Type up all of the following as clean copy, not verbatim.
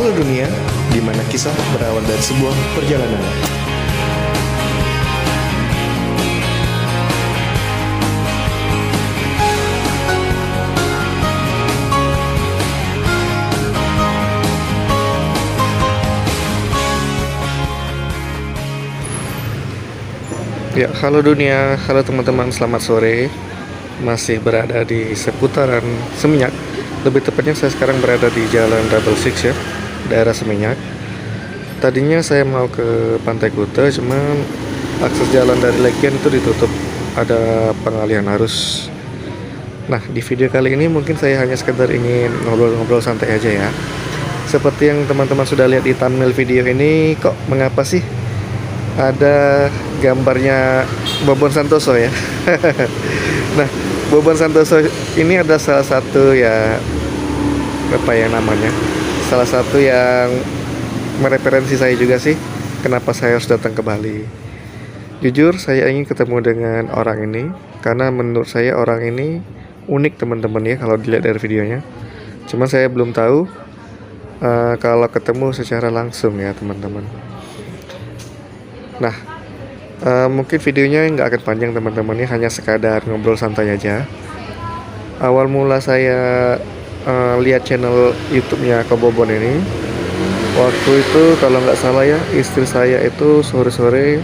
Halo dunia, di mana kisah berawal dari sebuah perjalanan. Ya, halo dunia, halo teman-teman, selamat sore. Masih berada di seputaran Seminyak. Lebih tepatnya saya sekarang berada di Jalan Double Six ya, daerah Seminyak. Tadinya saya mau ke Pantai Kuta, cuman akses jalan dari Legian itu ditutup, ada pengalihan arus. Nah, di video kali ini mungkin saya hanya sekedar ingin ngobrol-ngobrol santai aja ya. Seperti yang teman-teman sudah lihat di thumbnail video ini, kok mengapa sih ada gambarnya Bobon Santoso ya. Nah, Bobon Santoso ini ada salah satu ya, apa ya namanya, salah satu yang mereferensi saya juga sih, kenapa saya harus datang ke Bali. Jujur saya ingin ketemu dengan orang ini karena menurut saya orang ini unik teman-teman ya, kalau dilihat dari videonya. Cuman saya belum tahu kalau ketemu secara langsung ya teman-teman. Nah, mungkin videonya nggak akan panjang teman-teman, ini hanya sekadar ngobrol santai aja. Awal mula saya lihat channel YouTube-nya Kobobon ini, waktu itu kalau nggak salah ya, istri saya itu sore-sore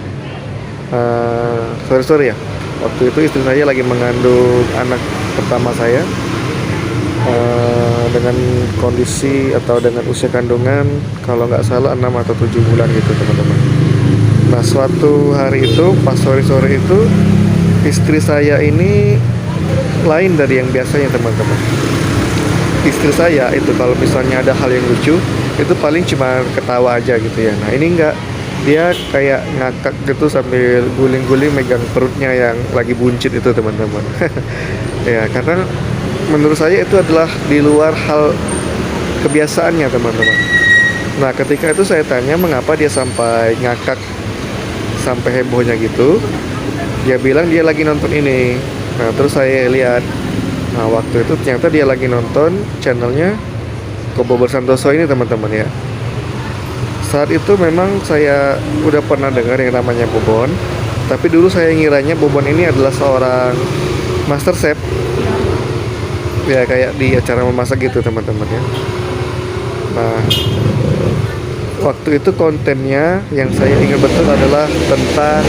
ya, waktu itu istri saya lagi mengandung anak pertama saya, dengan kondisi atau dengan usia kandungan kalau nggak salah 6 atau 7 bulan gitu teman-teman. Nah, suatu hari itu pas sore-sore itu istri saya ini lain dari yang biasanya teman-teman. Istri saya itu kalau misalnya ada hal yang lucu itu paling cuma ketawa aja gitu ya. Nah, ini enggak, dia kayak ngakak gitu sambil guling-guling megang perutnya yang lagi buncit itu teman-teman. Ya, karena menurut saya itu adalah di luar hal kebiasaannya teman-teman. Nah, ketika itu saya tanya mengapa dia sampai ngakak, sampai hebohnya gitu. Dia bilang dia lagi nonton ini. Nah, terus saya lihat, nah waktu itu ternyata dia lagi nonton channelnya Bobon Santoso ini teman-teman ya. Saat itu memang saya udah pernah dengar yang namanya Bobon, tapi dulu saya ngiranya Bobon ini adalah seorang master chef ya, kayak di acara memasak gitu teman-teman ya. Nah, waktu itu kontennya yang saya ingat betul adalah tentang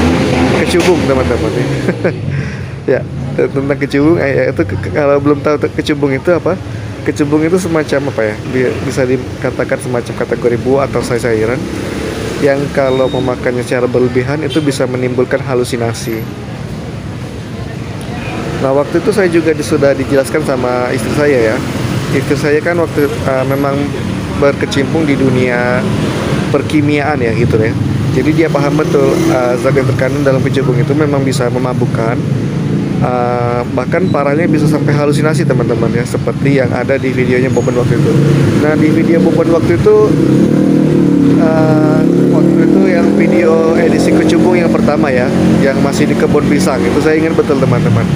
kecubung teman-teman ya. Ya, tentang kecubung. Itu kalau belum tahu kecubung itu apa, kecubung itu semacam apa ya, bisa dikatakan semacam kategori buah atau sayur-sayuran yang kalau memakannya secara berlebihan itu bisa menimbulkan halusinasi. Nah, waktu itu saya juga sudah dijelaskan sama istri saya ya. Istri saya kan waktu memang berkecimpung di dunia perkimiaan ya gitu ya. Jadi dia paham betul zat yang terkandung dalam kecubung itu memang bisa memabukkan, bahkan parahnya bisa sampai halusinasi teman-teman ya, seperti yang ada di videonya Bobon waktu itu. Nah, di video Bobon waktu itu yang video edisi kecubung yang pertama ya, yang masih di kebun pisang itu saya ingat betul teman-teman.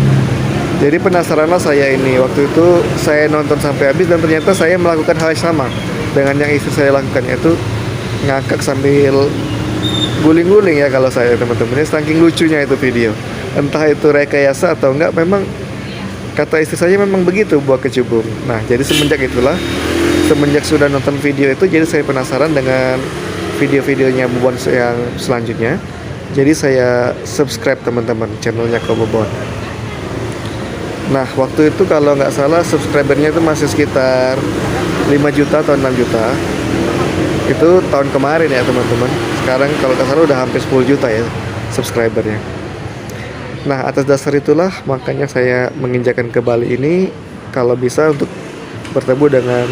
Jadi penasaranlah saya ini, waktu itu saya nonton sampai habis dan ternyata saya melakukan hal yang sama dengan yang istri saya lakukan, yaitu ngakak sambil guling-guling ya kalau saya teman-teman. Saking lucunya itu video, entah itu rekayasa atau enggak, memang kata istri saya memang begitu buah kecubung. Nah, jadi semenjak sudah nonton video itu, jadi saya penasaran dengan video-videonya Bobon yang selanjutnya. Jadi saya subscribe teman-teman channelnya Kobobon. Nah, waktu itu kalau nggak salah subscribernya itu masih sekitar 5 juta atau 6 juta. Itu tahun kemarin ya teman-teman. Sekarang kalau nggak salah udah hampir 10 juta ya subscribernya. Nah, atas dasar itulah makanya saya menginjakan ke Bali ini, kalau bisa untuk bertemu dengan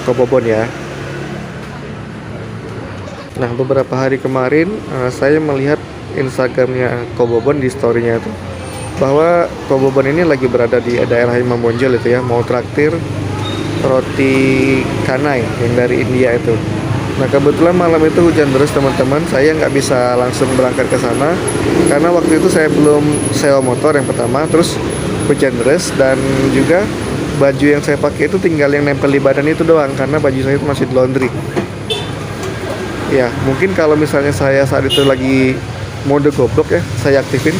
Kobobon ya. Nah, beberapa hari kemarin saya melihat Instagramnya Kobobon, di storynya itu bahwa Kobobon ini lagi berada di daerah Imam Bonjol itu ya, mau traktir roti canai yang dari India itu. Nah, kebetulan malam itu hujan deras teman-teman, saya nggak bisa langsung berangkat ke sana karena waktu itu saya belum sewa motor yang pertama, terus hujan deras, dan juga baju yang saya pakai itu tinggal yang nempel di badan itu doang karena baju saya itu masih di laundry. Ya mungkin kalau misalnya saya saat itu lagi mode goblok ya, saya aktifin,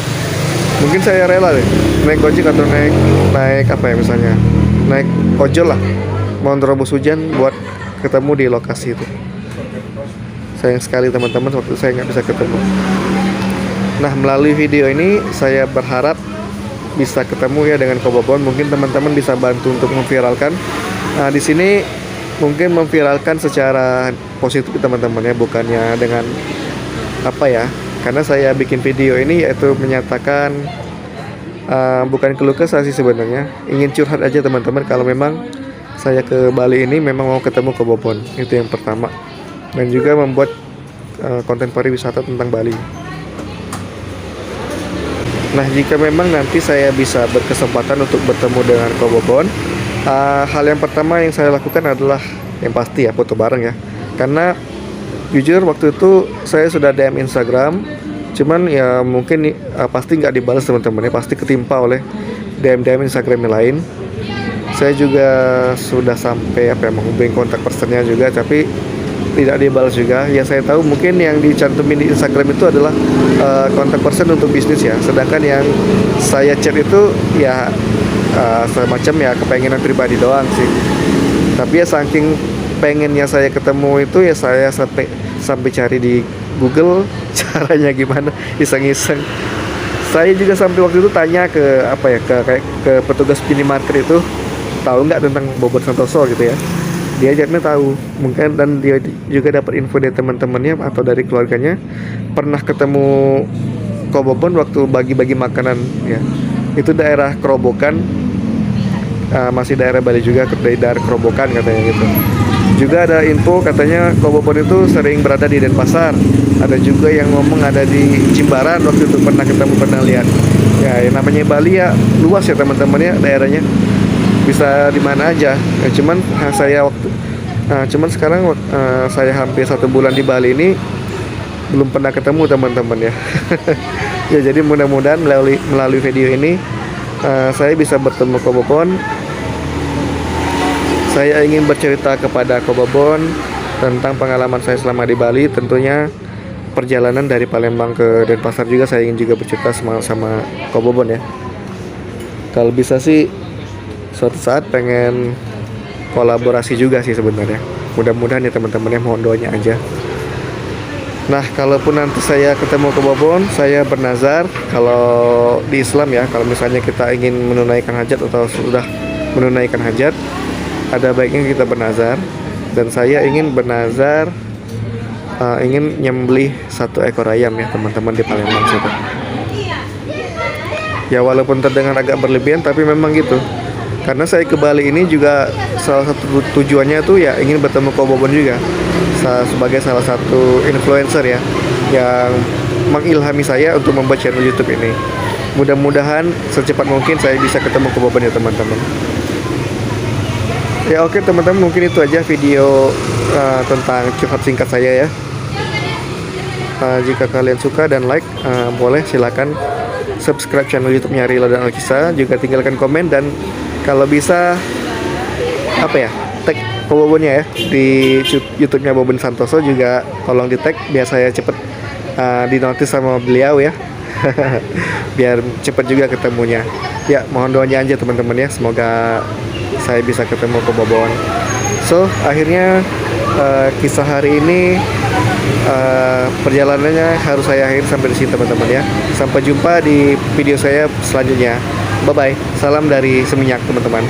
mungkin saya rela deh naik gojek atau naik naik apa ya, misalnya naik ojol lah, mau nerobos hujan buat ketemu di lokasi itu. Sayang sekali teman-teman, waktu saya nggak bisa ketemu. Nah, melalui video ini saya berharap bisa ketemu ya dengan Kobobon. Mungkin teman-teman bisa bantu untuk memviralkan. Nah, di sini mungkin memviralkan secara positif teman-teman ya, bukannya dengan apa ya. Karena saya bikin video ini yaitu menyatakan bukan keluh kesah sih sebenarnya. Ingin curhat aja teman-teman, kalau memang saya ke Bali ini memang mau ketemu Kobobon. Itu yang pertama. Dan juga membuat konten pariwisata tentang Bali. Nah, jika memang nanti saya bisa berkesempatan untuk bertemu dengan Kobobon, hal yang pertama yang saya lakukan adalah yang pasti ya foto bareng ya. Karena jujur waktu itu saya sudah DM Instagram, cuman ya mungkin pasti nggak dibalas teman-teman ya, pasti ketimpa oleh DM Instagram yang lain. Saya juga sudah sampai menghubungi kontak personnya juga, tapi tidak dibalas juga. Ya saya tahu mungkin yang dicantumin di Instagram itu adalah kontak person untuk bisnis ya, sedangkan yang saya chat itu ya semacam ya kepengenan pribadi doang sih. Tapi ya saking pengennya saya ketemu itu ya, saya sampai cari di Google caranya gimana, iseng-iseng. Saya juga sampai waktu itu tanya ke ke petugas minimarket itu, tahu nggak tentang Bobon Santoso gitu ya. Dia jadinya tahu, mungkin, dan dia juga dapat info dari teman-temannya atau dari keluarganya pernah ketemu Kobobon waktu bagi-bagi makanan ya. Itu daerah Kerobokan, masih daerah Bali juga, dari daerah Kerobokan katanya gitu. Juga ada info katanya Kobobon itu sering berada di Denpasar. Ada juga yang ngomong ada di Jimbaran, waktu itu pernah ketemu, pernah lihat. Ya, yang namanya Bali ya luas ya teman-teman ya, daerahnya bisa di mana aja. Cuman sekarang saya hampir 1 bulan di Bali ini belum pernah ketemu teman-teman ya. Ya jadi mudah-mudahan melalui video ini saya bisa bertemu Kobobon. Saya ingin bercerita kepada Kobobon tentang pengalaman saya selama di Bali, tentunya perjalanan dari Palembang ke Denpasar juga saya ingin juga bercerita sama Kobobon ya. Kalau bisa sih suatu saat pengen kolaborasi juga sih sebenarnya. Mudah-mudahan ya teman-teman ya, mohon doanya aja. Nah, kalaupun nanti saya ketemu Kobobon, saya bernazar. Kalau di Islam ya, kalau misalnya kita ingin menunaikan hajat atau sudah menunaikan hajat, ada baiknya kita bernazar. Dan saya ingin bernazar ingin nyembelih 1 ekor ayam ya teman-teman di Palembang situ. Ya walaupun terdengar agak berlebihan, tapi memang gitu. Karena saya ke Bali ini juga salah satu tujuannya tuh ya ingin bertemu Kobobon juga, sebagai salah satu influencer ya yang mengilhami saya untuk membuat channel YouTube ini. Mudah-mudahan secepat mungkin saya bisa ketemu Kobobon ya teman-teman. Ya oke teman-teman, mungkin itu aja video tentang curhat singkat saya ya. Jika kalian suka dan like, boleh silakan subscribe channel YouTube-nya Rila dan Alkisa, juga tinggalkan komen, dan kalau bisa tag Kobobonnya ya di YouTube-nya Bobon Santoso juga, tolong di tag biar saya cepet dinotis sama beliau ya. Biar cepet juga ketemunya ya. Mohon doanya aja teman-teman ya, semoga saya bisa ketemu Kobobon. So akhirnya kisah hari ini perjalanannya harus saya akhiri sampai di sini teman-teman ya. Sampai jumpa di video saya selanjutnya. Bye bye. Salam dari Seminyak teman-teman.